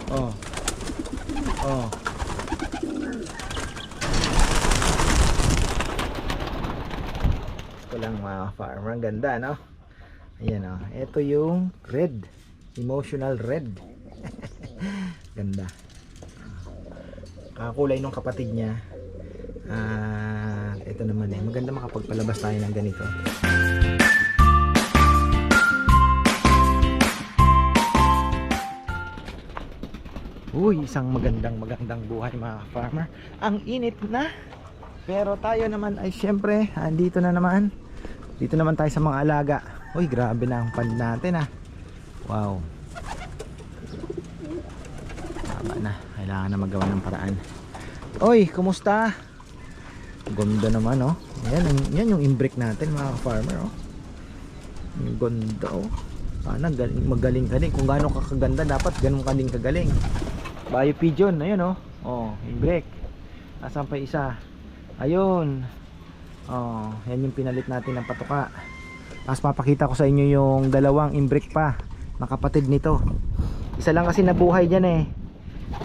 Oh. Oh. Ito lang mga farmer. Ang ganda, no? Ayan, oh. Ito yung red. Emotional red. Ganda. Kulay nung kapatid niya. Ito naman eh. Maganda makapagpalabas tayo ng ganito. Uy, isang magandang buhay mga farmer. Ang init na. Pero tayo naman ay syempre, andito na naman. Dito naman tayo sa mga alaga. Uy, grabe na ang pan natin ah. Wow. Tama na. Kailangan na magawa ng paraan. Uy, kumusta? Ganda naman oh. Yan yung imbrick natin mga farmer oh. Ang ganda oh. Sana magaling ka din. Kung gaano kakaganda, dapat ganun ka din kagaling. Bio pigeon, ayun oh. Oh, imbrick. Nasaan pa isa? Ayun. Oh, yan yung pinalit natin ng patuka. Tapos papakita ko sa inyo yung dalawang imbrick pa na kapatid nito. Isa lang kasi nabuhay diyan eh.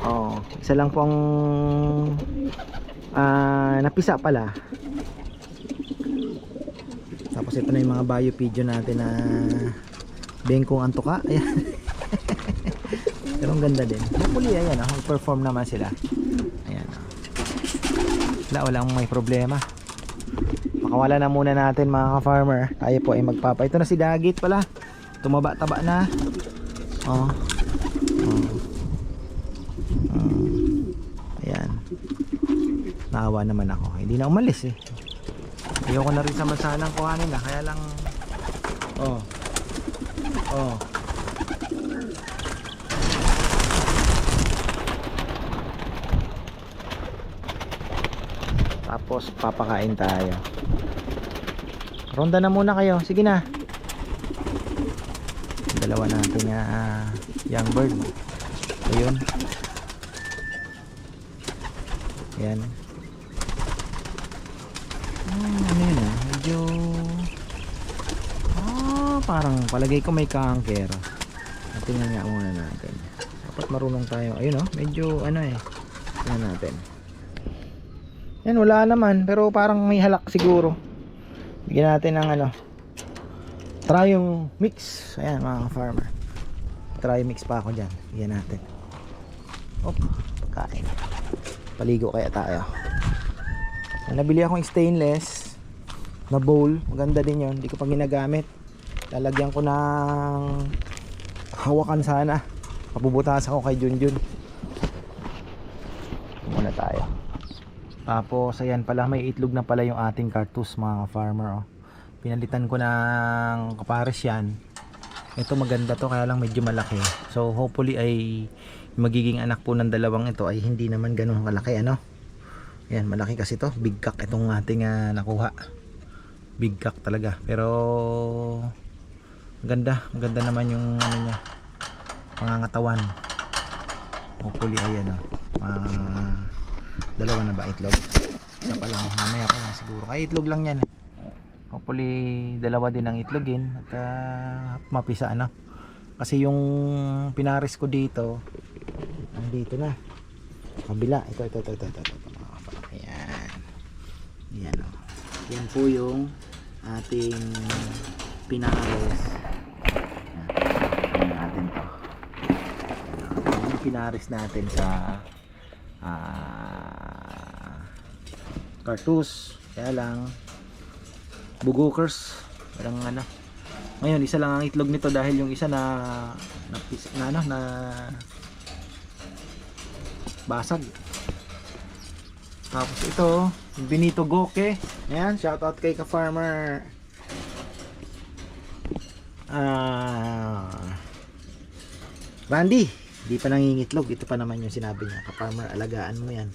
Oh, isa lang pong napisa pala. Tapos ito na yung mga bio pigeon natin na bengkong antuka. Ayan. Pero ang ganda din. Hopefully ayan oh, perform naman sila. Ayan oh. Walang may problema. Makawala na muna natin mga ka-farmer. Tayo po ay magpapa. Ito na si Dagit pala. Tumaba-taba na. Oh. Ayan. Naawa naman ako. Hindi na umalis eh. Ayoko na rin sa mansanang kuhanin na. Kaya lang. Oh. Oh. Tapos papakain tayo. Ronda na muna kayo. Sige na. Dalawa natin young bird. Ayun. Yan. Ano yun ah? Medyo parang palagay ko may kanker. Tingnan nga muna natin. Dapat marunong tayo. Ayun oh. Medyo ano eh. Tingnan natin. Yan, wala naman. Pero parang may halak siguro. Bigyan natin ng ano. Try yung mix. Ayan mga farmer. Try mix pa ako dyan. Bigyan natin. Op, pagkain. Paligo kaya tayo. Nabili akong stainless na bowl. Maganda din yun. Hindi ko pa ginagamit. Lalagyan ko ng hawakan sana. Papubutasan ko kay Junjun. Muna tayo. Tapos ayan pala, may itlog na pala yung ating cartus mga farmer oh. Pinalitan ko ng kapares yan. Ito maganda to, kaya lang medyo malaki. So hopefully ay magiging anak po ng dalawang ito ay hindi naman ganun kalaki ano. Ayan, malaki kasi to. Big cock itong ating nakuha. Big cock talaga. Pero maganda naman yung ano niya, pangangatawan. Hopefully ayan oh. Dalawa na ba itlog? Isa pa lang, mamaya pa lang siguro. Kaya itlog lang yan. Hopefully dalawa din ang itlogin at mapisa ano. Kasi yung pinaris ko dito nandito na. Kabila. Ito. Ayan. Ayan o. Yan po yung ating pinaris. Ayan natin to. Ayan yung pinaris natin sa cartus. Kaya lang bugokers. Parang ano. Ngayon isa lang ang itlog nito dahil yung isa na basag. Tapos ito Benito Goke. Ayan, shoutout kay ka-farmer Randy. Hindi pa nangingitlog. Ito pa naman yung sinabi niya, ka-farmer, alagaan mo yan.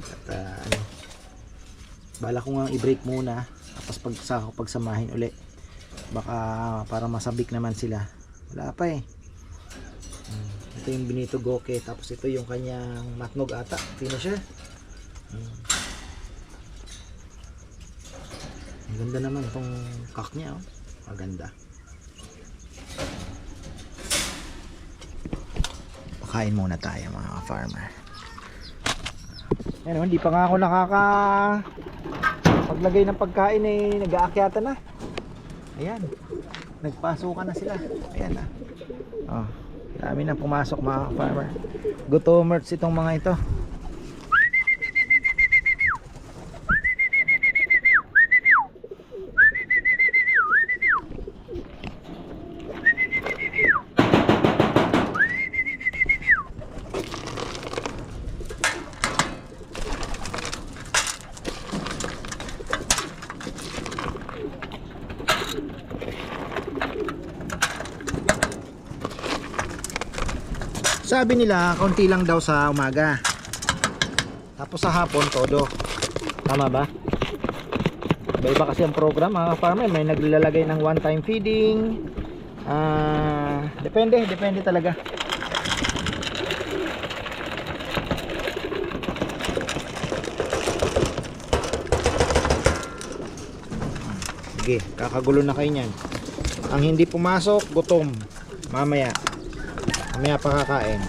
At ano, bala ko nga i-break muna. Tapos pagsamahin uli. Baka para masabik naman sila. Wala pa eh. Ito yung Benito Goke. Tapos ito yung kanyang matnog ata. Finisher. Ang ganda naman itong cock niya oh. Maganda. Kain muna tayo mga farmer. Ayan, hindi pa nga ako paglagay ng pagkain eh, nag-aakyatan na. Ayan, nagpasukan na sila. Ayan na. Oh, dami na pumasok mga farmer. Gutomers itong mga ito. Sabi nila, konti lang daw sa umaga. Tapos sa hapon, todo. Tama ba? Iba-iba kasi ang program mga farmer. May naglalagay ng one-time feeding. Depende talaga. Sige, kakagulo na kayo niyan. Ang hindi pumasok, gutom. Mamaya pa kakain.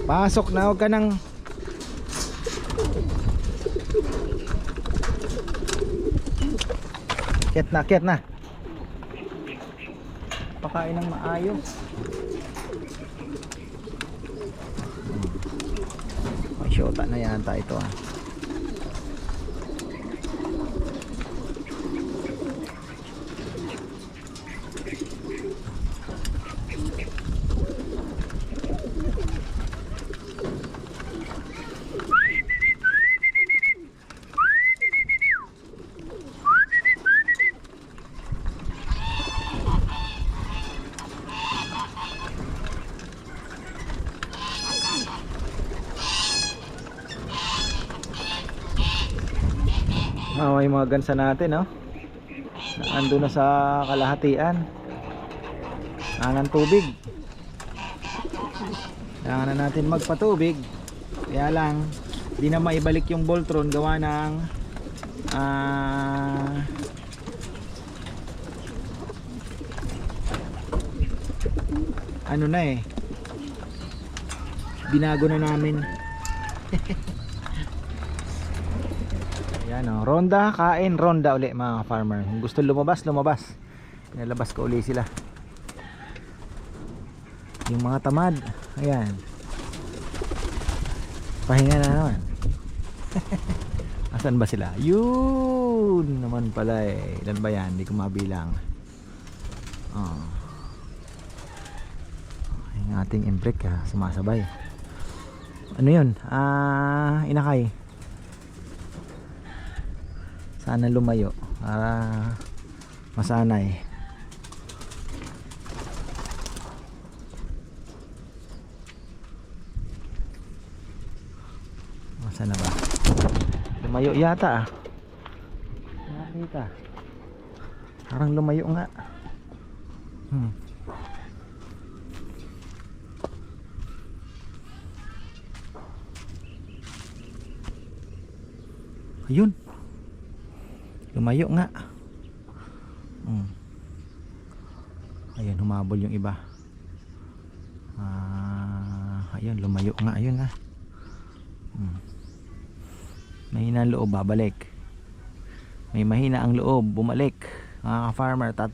Pasok na, huwag ka nang Kiat na. Pakain ng maayos. May syota na yata ito ah. May mga gansa natin, no? Ando na sa kalahatian. Angan tubig. Kailangan na natin magpatubig. Kaya lang, di na maibalik yung Voltron gawa ng ano na eh. Binago na namin. Yan o, ronda, kain, ronda uli mga farmer. Kung gusto lumabas. Pinalabas ko uli sila. Yung mga tamad, ayan. Pahinga na naman. Asan ba sila? Yun naman pala eh. Ilan ba yan? Hindi ko mabilang. Yung ating imbrek sumasabay. Ano yun? Inakay. Sana lumayo para masanay. Masa na ba? Lumayo yata ah. Nakita. Parang lumayo nga. Ayun. Lumayo nga. Ayun, humabol yung iba. Ayun, lumayo nga. Ayun ah. Mahina ang loob, babalik. May mahina ang loob, bumalik. Mga farmer, 3.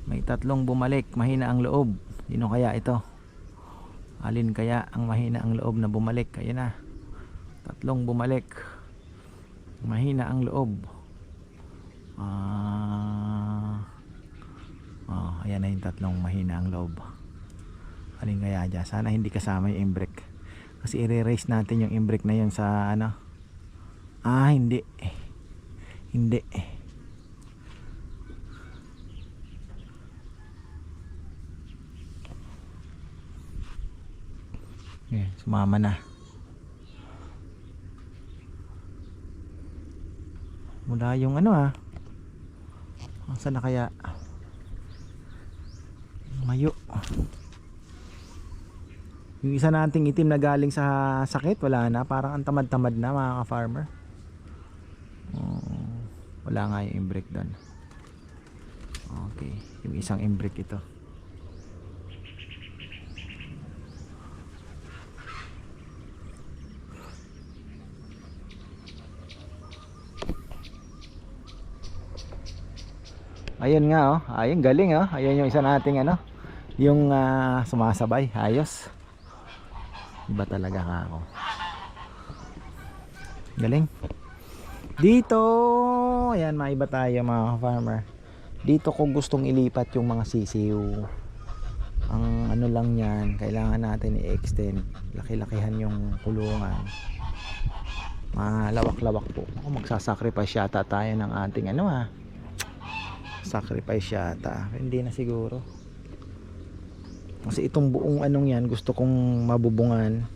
May 3 bumalik, mahina ang loob. Sino kaya ito? Alin kaya ang mahina ang loob na bumalik? Ayun na. 3 bumalik. Mahina ang loob. Ayan na yung 3 mahina ang loob. Alin kaya dyan? Sana hindi kasama yung imbrek. Kasi i-re-raise natin yung imbrek na yun sa ano. Hindi. Hindi. Sumama na. Mula yung ano saan na kaya? Mayo. Yung isa nating itim na galing sa sakit, wala na. Parang ang tamad-tamad na mga ka-farmer. Wala nga yung imbrake doon. Okay, yung isang imbrake ito. Ayun nga ayun galing Ayun yung isa nating yung sumasabay, ayos. Iba talaga ka ako. Galing. Dito, ayan, maiba tayo mga farmer. Dito ko gustong ilipat yung mga sisiw. Ang ano lang yan, kailangan natin i-extend. Laki-lakihan yung kulungan. Malawak-lawak po. Ako magsasacrifice yata tayo ng ating sacrifice yata. Hindi na siguro. Kasi itong buong anong yan gusto kong mabubungan.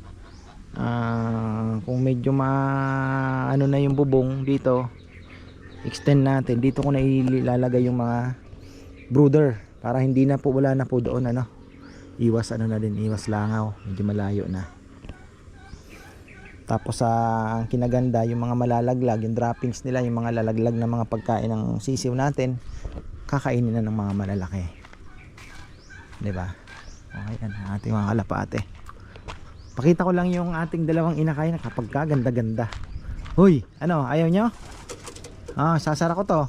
Kung medyo ano na yung bubong dito, extend natin. Dito ko na ilalagay yung mga brooder para hindi na po, wala na po doon iwas na din, iwas langaw. Medyo malayo na. Tapos ang kinaganda yung mga malalaglag, yung droppings nila, yung mga lalaglag na mga pagkain ng sisiw natin, kakainin na ng mga malalaki. 'Di ba? Okay, yan ating mga kalapate. Pakita ko lang yung ating dalawang inakay na kapag kaganda-ganda. Hoy, ayaw nyo? Sasara ko to.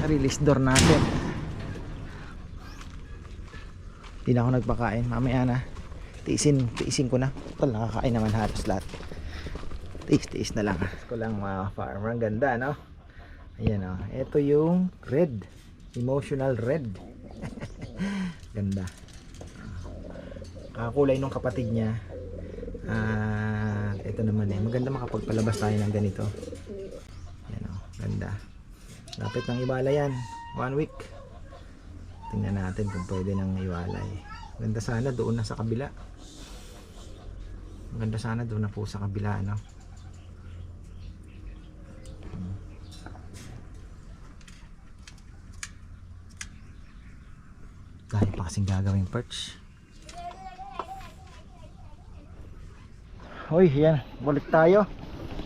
Release door natin. Hindi na ako nagpakain. Mamaya na. Tiisin ko na. Total, nakakain naman halos lahat. Tiis na lang. Ko lang mga farmer. Ang ganda, Ayan, ito yung red. Emotional red. Ganda. Kulay nung kapatid niya. Ito naman maganda makapagpalabas tayo ng ganito. Ayan, ganda. Lapit ng iwala yan. 1 week. Tingnan natin kung pwede nang iwalay. Ganda sana doon na sa kabila. Maganda sana doon na po sa kabila, Dahil pa kasing gagawing perch. Hoy, yan, balik tayo.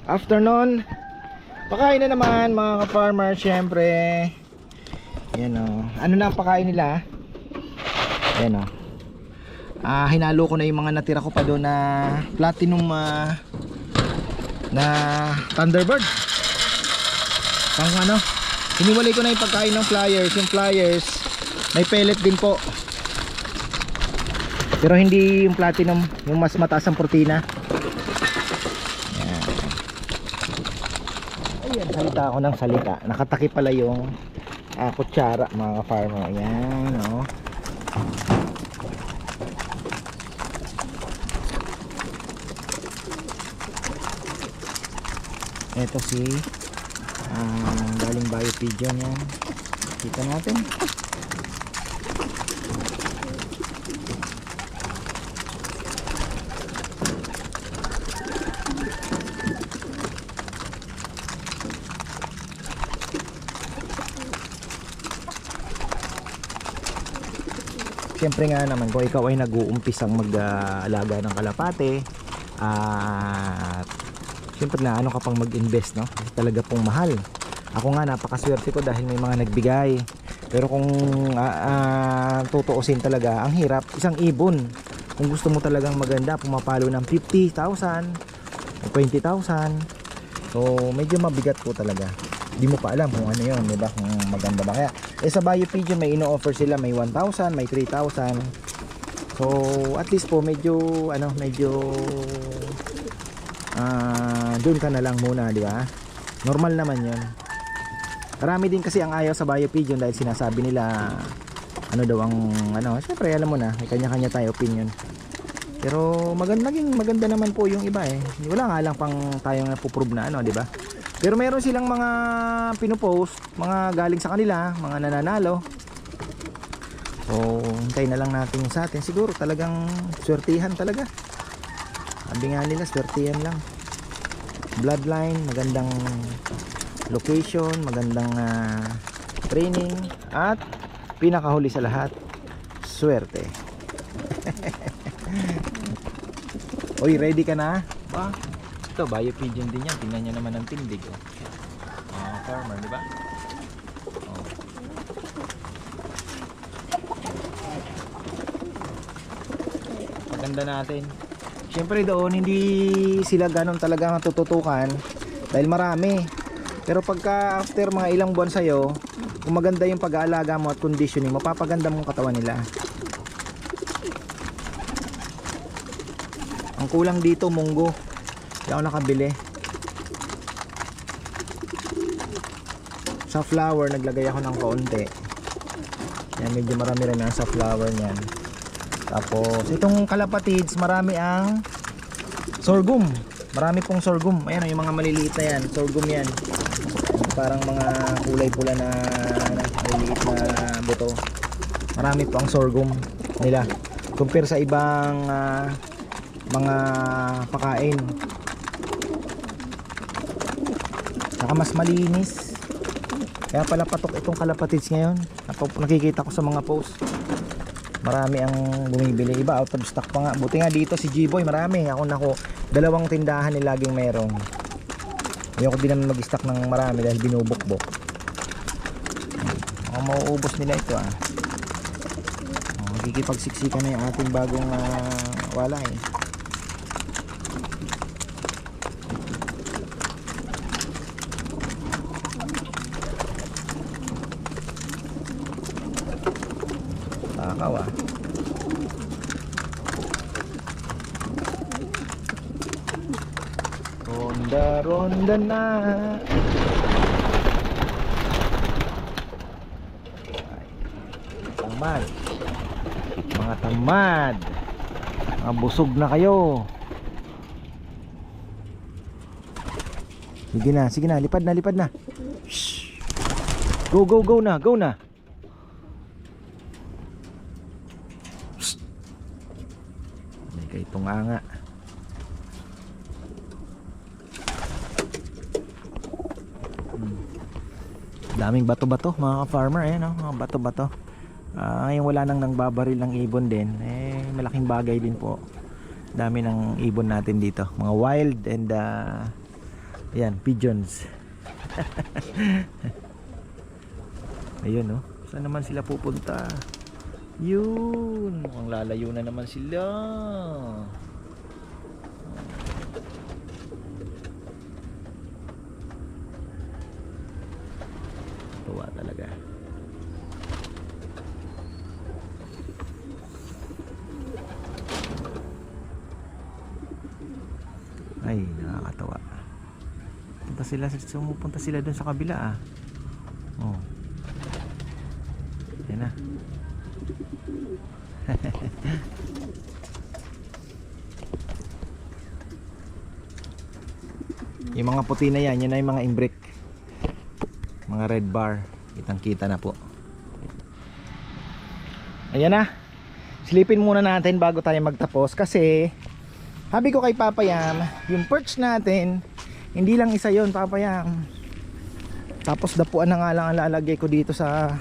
Afternoon. Pakain na naman mga ka-farmer, syempre. Yan ano na ang pakain nila? Yan hinalo ko na yung mga natira ko pa doon na platinum na Thunderbird. Pang hiniwalay ko na yung pagkain ng flyers. Yung flyers may pellet din po. Pero hindi yung platinum, yung mas mataas ang protina. Ayan, salita ako ng salita. Nakatakip pala yung kutsara mga farmer. Ayan, Ito si galing Biopigeon yan. Kita natin. Siyempre nga naman kung ikaw ay nag-uumpisang mag-alaga ng kalapate at siyempre na ka pang mag-invest talaga pong mahal. Ako nga napakaswerte ko dahil may mga nagbigay. Pero kung tutuusin talaga, ang hirap. Isang ibon. Kung gusto mo talagang maganda, pumapalo ng 50,000, 20,000. So medyo mabigat po talaga. Di mo pa alam kung ano yun, diba? Kung maganda ba. Kaya sa Biopigeon may ino-offer sila, may 1,000, may 3,000. So at least po medyo doon ka na lang muna, di ba? Normal naman yun. Marami din kasi ang ayaw sa Biopigeon dahil sinasabi nila daw ang syempre alam mo na, may kanya-kanya tayo opinion. Pero maganda naman po yung iba Wala nga lang pang tayong napuprove na di ba? Pero meron silang mga pinopost, mga galing sa kanila, mga nananalo. So hintay na lang natin yung sa atin. Siguro talagang swertihan talaga. Sabi nga nila swertihan lang. Bloodline, magandang location, magandang training, at pinakahuli sa lahat, swerte. Oy, ready ka na? Ba? Ito, bio pigeon din yan. Tingnan nyo naman ang tindig. Farmer, di ba? Oh. Maganda natin. Siyempre doon, hindi sila ganun talaga matututukan dahil marami. Pero pagka after mga ilang buwan sa'yo, kung maganda yung pag-aalaga mo at conditioning, mapapaganda mong katawan nila. Ang kulang dito, munggo. Hindi ako nakabili. Sa flower, naglagay ako ng kaunti. Yan, medyo marami-rami ang sa flower niyan. Tapos, itong kalapatids, marami ang sorghum. Marami pong sorghum. Ayan, yung mga maliliit na yan. Sorghum yan. Parang mga kulay pula na maliliit na buto. Marami po ang sorghum nila. Compare sa ibang mga pakain. Saka mas malinis. Kaya pala patok itong kalapatids ngayon. Nakikita ko sa mga post. Marami ang bumibili. Iba out of stock pa nga. Buti nga dito si G-Boy marami. Ako dalawang tindahan ni laging merong. Ayoko din naman mag-stock ng marami dahil binubukbok. Mauubos nila ito Magkikipagsiksikan na yung ating bagong walay. Takaw Ronda na. Tamad. Mga tamad. Mga busog na kayo. Sige na, lipad na. Shhh. Go na. Shhh. May kay tunganga. Daming bato-bato mga ka-farmer, mga bato-bato. Ngayon wala nang nangbabaril ng ibon din. Malaking bagay din po. Dami ng ibon natin dito, mga wild and yan, pigeons. Ayun saan naman sila pupunta? Yun, mukhang lalayo na naman sila. Tuwa talaga. Ay, nakakatawa. Pumupunta sila dun sa kabila Yan na. Yung mga puti na yan na yung mga imbric. Mga red bar. Kitang-kita na po. Ayan na. Silipin muna natin bago tayo magtapos kasi sabi ko kay Papa Yam, yung perch natin, hindi lang isa yon Papa Yam. Tapos dapuan na nga lang ang lalagay ko dito sa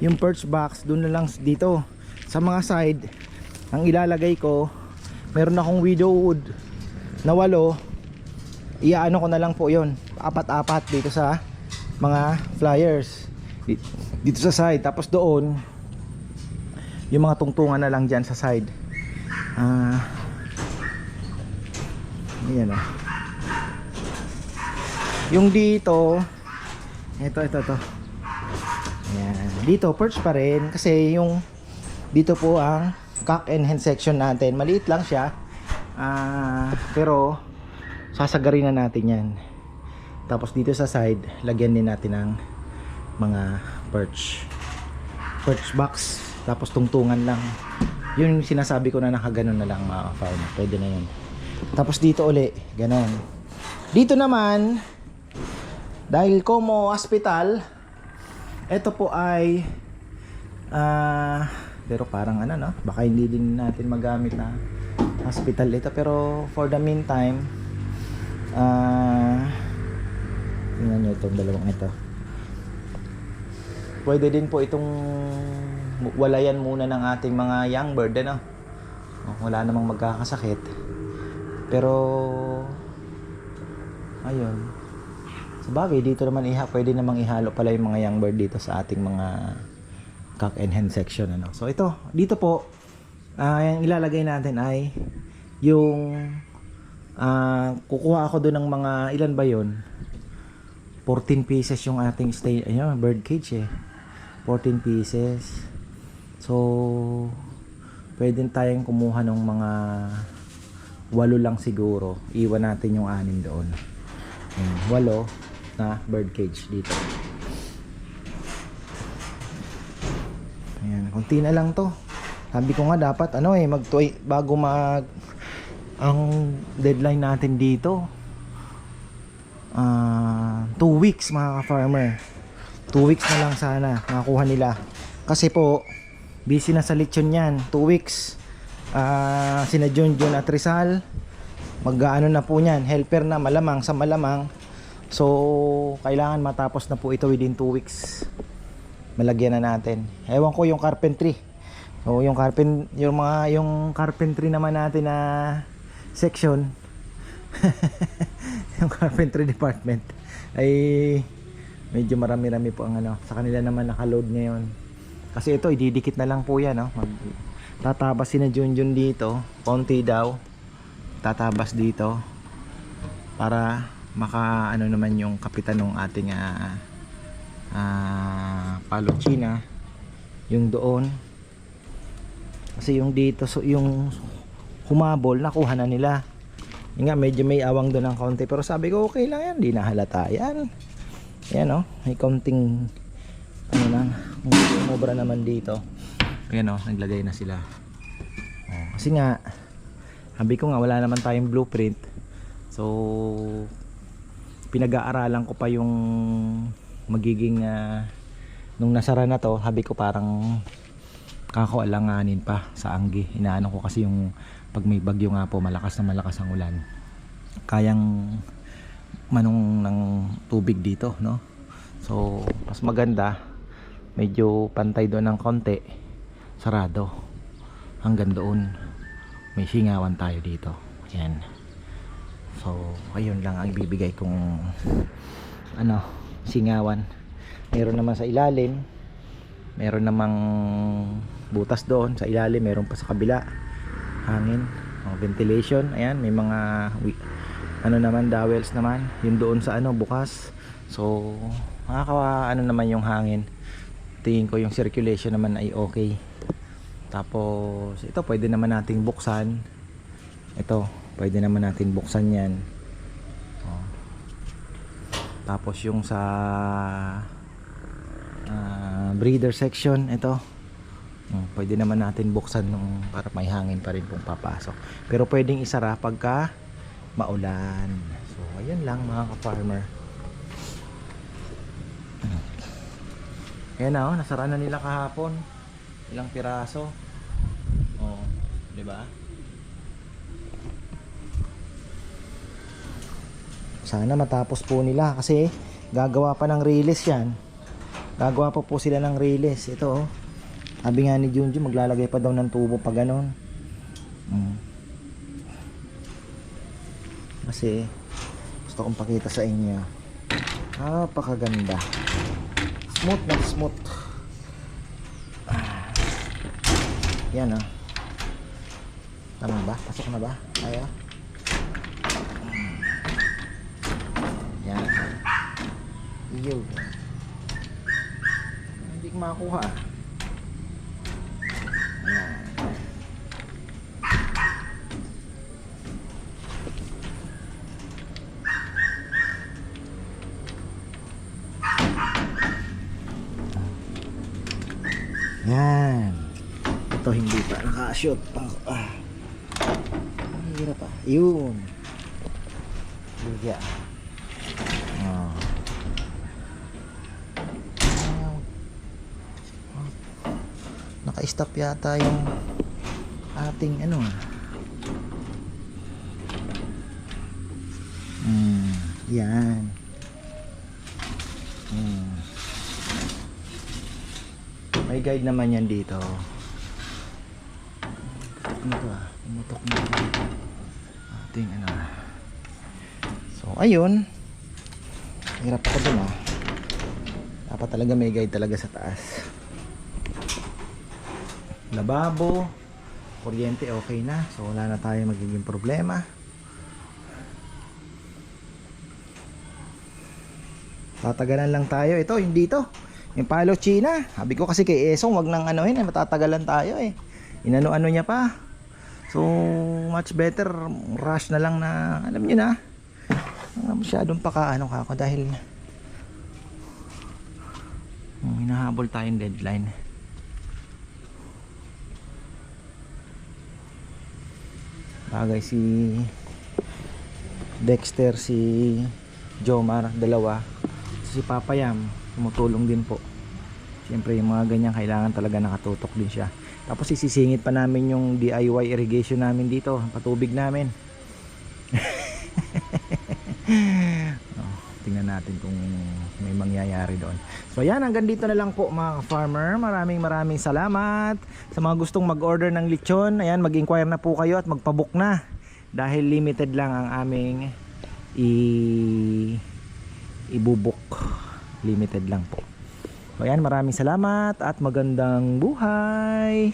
yung perch box, doon na lang dito sa mga side. Ang ilalagay ko, meron akong widow wood na 8. Iaano ko na lang po yon, apat-apat dito sa mga flyers dito sa side. Tapos doon yung mga tungtungan na lang dyan sa side. Ayan yung dito ito ayan, dito perch pa rin kasi yung dito po ang cock and hen section natin, maliit lang siya pero sasagarin na natin yan. Tapos dito sa side lagyan din natin ng mga perch box, tapos tungtungan lang. Yun yung sinasabi ko na nakaganon na lang mga farmer, pwede na yun. Tapos dito uli, ganon. Dito naman, dahil Como Hospital, ito po ay Pero parang ano, no? Baka hindi din natin magamit na hospital ito. Pero for the meantime, tingnan nyo itong dalawang ito. Pwede din po itong walayan muna ng ating mga young bird, ano? Wala namang magkakasakit. Pero ayun. Sabagay, dito naman pwede namang ihalo pala yung mga young bird dito sa ating mga cock and hen section, ano. So ito, dito po yung ilalagay natin ay yung kukuha ako doon ng mga ilan ba yun? 14 pieces yung ating bird cage 14 pieces. So pwede tayong kumuha ng mga 8 lang siguro. Iwan natin yung 6 doon. 8 na bird cage dito. Ayan, konti na lang to. Sabi ko nga dapat bago ang deadline natin dito 2 weeks mga ka-farmer. 2 weeks na lang sana makakuha nila. Kasi po busy na sa lechon yan. 2 weeks. Sina Junjun at Rizal mag-aano na po niyan. Helper na malamang sa malamang. So kailangan matapos na po ito within 2 weeks. Malagyan na natin. Ewan ko yung carpentry. So yung carpentry naman natin na section yung carpentry department ay medyo marami-rami po ang sa kanila naman nakaload ngayon. Kasi ito ididikit na lang po yan, no? Tatabas si na Junjun dito, konti daw. Tatabas dito para naman yung kapitan ng ating Palochina yung doon. Kasi yung dito, so yung humabol nakuha na nila. Yung nga medyo may awang doon ng konti, pero sabi ko okay lang yan, di nahalata yan. Yan may konting umubra naman dito. Ayan naglagay na sila. Kasi nga sabi ko nga wala naman tayong blueprint. So pinag-aaralan ko pa yung magiging nung nasara na to. Sabi ko parang kakoalanganin pa sa anggi. Inaano ko kasi yung pag may bagyo nga po, malakas na malakas ang ulan, kayang manong ng tubig dito, no? So mas maganda medyo pantay doon ng konti, sarado hanggang doon, may singawan tayo dito. Yan. So ayun lang ang ibibigay kong singawan. Meron naman sa ilalim, meron namang butas doon sa ilalim, meron pa sa kabila hangin, ventilation. Ayan, may mga naman dowels naman yun doon sa bukas. So naman yung hangin. Tingin ko yung circulation naman ay okay. Tapos ito pwede naman nating buksan. Ito pwede naman natin buksan yan. Tapos yung sa breeder section, ito pwede naman natin buksan para may hangin pa rin kung papasok. Pero pwedeng isara pagka maulan. So ayun lang mga ka-farmer. Ayan nasara na nila kahapon. Ilang piraso. Di ba? Sana matapos po nila kasi gagawa pa ng release yan. Gagawa pa po sila ng release. Ito sabi nga ni Junjun maglalagay pa daw ng tubo pa ganon. Kasi gusto kong pakita sa inyo, napakaganda, smooth na smooth. Yan tama ba? Pasok na ba? Kaya yan. Iyo hindi ko makakuha. Yan. Ito hindi pa naka-shoot. Hirap pa. Yun. Luya. naka-stop yata yung ating ano. Yan. May guide naman yan dito. Pumutok na ating ano. So ayun, hirap ako dun dapat talaga may guide talaga sa taas. Lababo, kuryente okay na, so wala na tayo magiging problema. Tatagalan lang tayo. Ito, hindi to. Yung palo China. Sabi ko kasi kay Esong, wag nang anuhin, matatagalan tayo Inano-ano niya pa. So, much better rush na lang na, alam niyo na. Masyadong pakaano ka ako dahil hinahabol tayong deadline. Bagay si Dexter, si Jomar, dalawa. Si Papa Yam tumutulong din po. Siyempre yung mga ganyan kailangan talaga nakatutok din siya. Tapos isisingit pa namin yung DIY irrigation namin dito, patubig namin. Tingnan natin kung may mangyayari doon. So yan, hanggang dito na lang po mga farmer. Maraming salamat sa mga gustong mag-order ng lechon. Ayan, mag-inquire na po kayo at magpabook na dahil limited lang ang aming ibubuk. Limited lang po. So ayan, maraming salamat at magandang buhay.